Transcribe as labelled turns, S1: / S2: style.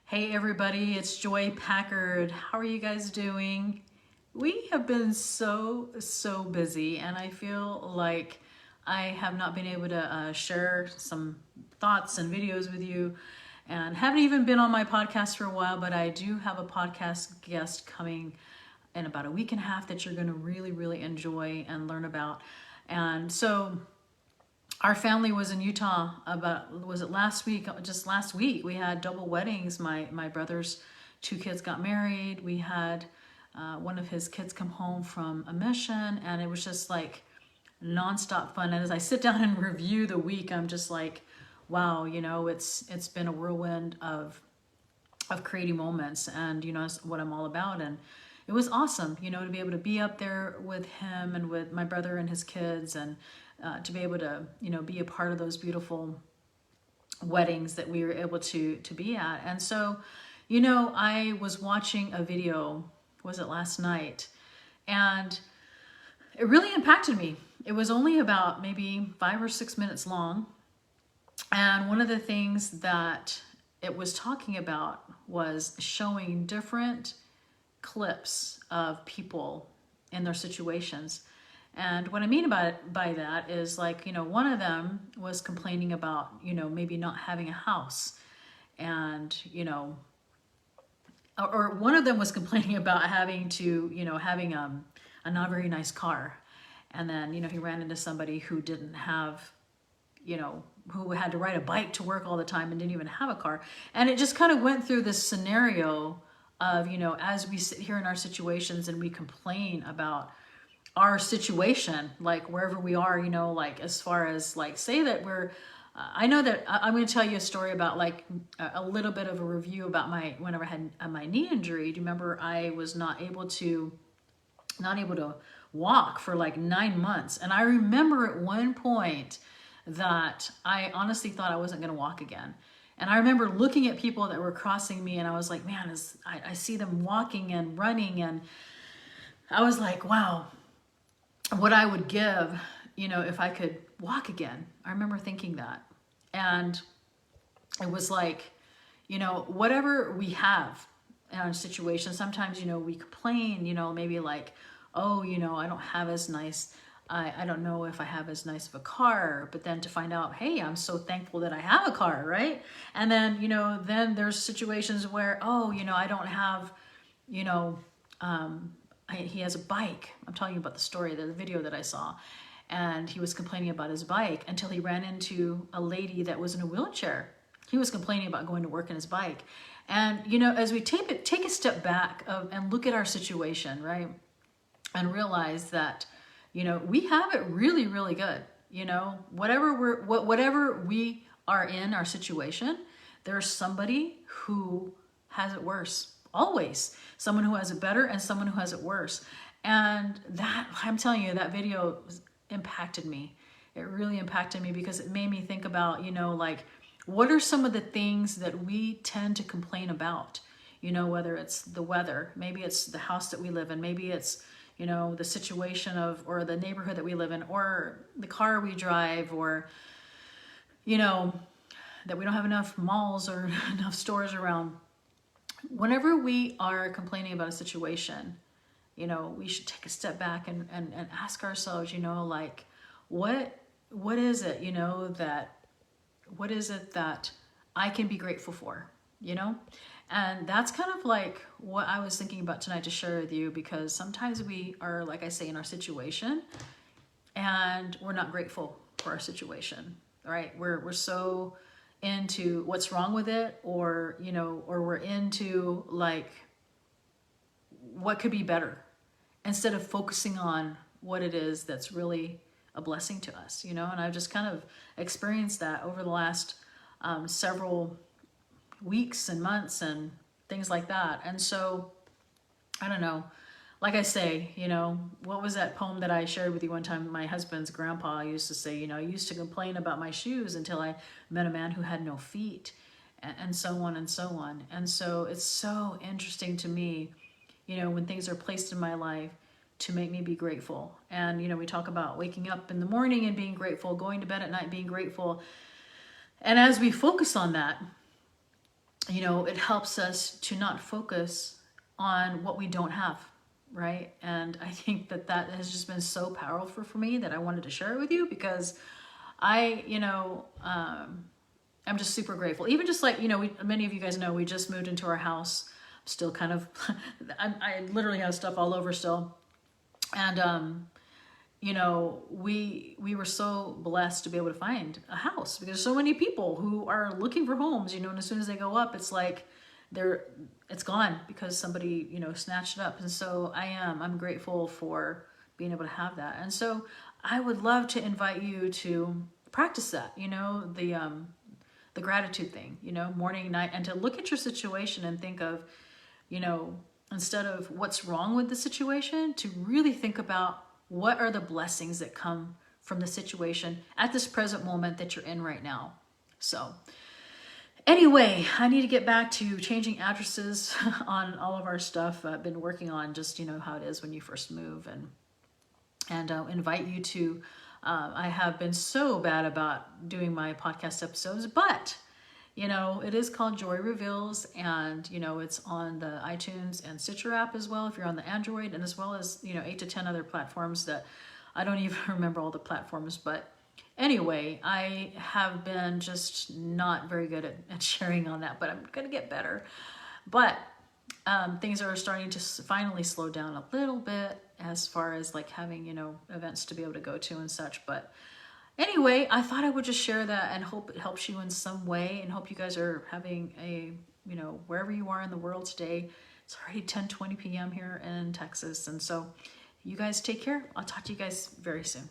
S1: Hey everybody, it's Joy Packard. How are you guys doing? We have been so busy, and I feel like I have not been able to share some thoughts and videos with you, and haven't even been on my podcast for a while, but I do have a podcast guest coming in about a week and a half that you're going to really enjoy and learn about. And so our family was in Utah about, was it last week? Just last week, we had double weddings. My brother's two kids got married. We had one of his kids come home from a mission, and it was just like nonstop fun. And as I sit down and review the week, I'm just like, wow, it's been a whirlwind of creating moments, and it's what I'm all about. And it was awesome, to be able to be up there with him and with my brother and his kids, and to be able to, be a part of those beautiful weddings that we were able to be at. And so, I was watching a video, was it last night? And it really impacted me. It was only about maybe 5 or 6 minutes long. And one of the things that it was talking about was showing different clips of people in their situations. And what I mean by that is, like, one of them was complaining about, maybe not having a house. And, or one of them was complaining about having to, having a not very nice car. And then, he ran into somebody who didn't have, who had to ride a bike to work all the time and didn't even have a car. And it just kind of went through this scenario of, as we sit here in our situations and we complain about our situation, like wherever we are, like as far as, like, say that we're, I know that I'm going to tell you a story about, like, a little bit of a review about whenever I had my knee injury. Do you remember I was not able to walk for like 9 months? And I remember at one point that I honestly thought I wasn't going to walk again. And I remember looking at people that were crossing me, and I was like, man, I see them walking and running, and I was like, wow, what I would give, if I could walk again. I remember thinking that. And it was like, whatever we have in our situation, sometimes, we complain, maybe like, oh, I don't have as nice, I don't know if I have as nice of a car, but then to find out, hey, I'm so thankful that I have a car, right? And then, then there's situations where, oh, I don't have, he has a bike. I'm telling you about the story, the video that I saw. And he was complaining about his bike until he ran into a lady that was in a wheelchair. He was complaining about going to work in his bike. And, as we take a step back and look at our situation, right? And realize that, we have it really good. Whatever we are in our situation, there's somebody who has it worse. Always someone who has it better and someone who has it worse. And that, I'm telling you, that video impacted me. It really impacted me because it made me think about, like, what are some of the things that we tend to complain about? Whether it's the weather, maybe it's the house that we live in, maybe it's, the situation or the neighborhood that we live in, or the car we drive, or, that we don't have enough malls or enough stores around. Whenever we are complaining about a situation, we should take a step back and ask ourselves, like, what is it, what is it that I can be grateful for, And that's kind of like what I was thinking about tonight to share with you, because sometimes we are, like I say, in our situation and we're not grateful for our situation, right? We're so into what's wrong with it, or, or we're into, like, what could be better, instead of focusing on what it is that's really a blessing to us, And I've just kind of experienced that over the last several weeks and months and things like that. And so, I don't know, like I say, what was that poem that I shared with you one time? My husband's grandpa used to say, I used to complain about my shoes until I met a man who had no feet, and so on and so on. And so it's so interesting to me, when things are placed in my life to make me be grateful. And, we talk about waking up in the morning and being grateful, going to bed at night being grateful. And as we focus on that, you know, it helps us to not focus on what we don't have, right? And I think that that has just been so powerful for me that I wanted to share it with you because you know, I'm just super grateful. Even just like, you know, many of you guys know we just moved into our house. I'm still kind of, I literally have stuff all over still. And, you know, we were so blessed to be able to find a house because so many people who are looking for homes, you know, and as soon as they go up, it's like it's gone because somebody, you know, snatched it up. And so I'm grateful for being able to have that. And so I would love to invite you to practice that, you know, the gratitude thing, you know, morning, night, and to look at your situation and think of, you know, instead of what's wrong with the situation, to really think about what are the blessings that come from the situation at this present moment that you're in right now. So anyway, I need to get back to changing addresses on all of our stuff. I've been working on just, you know, how it is when you first move, and invite you to, I have been so bad about doing my podcast episodes, but you know, it is called Joy Reveals, and you know, it's on the iTunes and Stitcher app as well if you're on the Android, and as well as, you know, 8 to 10 other platforms that I don't even remember all the platforms. But anyway, I have been just not very good at sharing on that, but I'm gonna get better. But things are starting to finally slow down a little bit as far as like having, you know, events to be able to go to and such. But anyway, I thought I would just share that and hope it helps you in some way, and hope you guys are having a, you know, wherever you are in the world today. It's already 10:20 p.m. here in Texas. And so you guys take care. I'll talk to you guys very soon.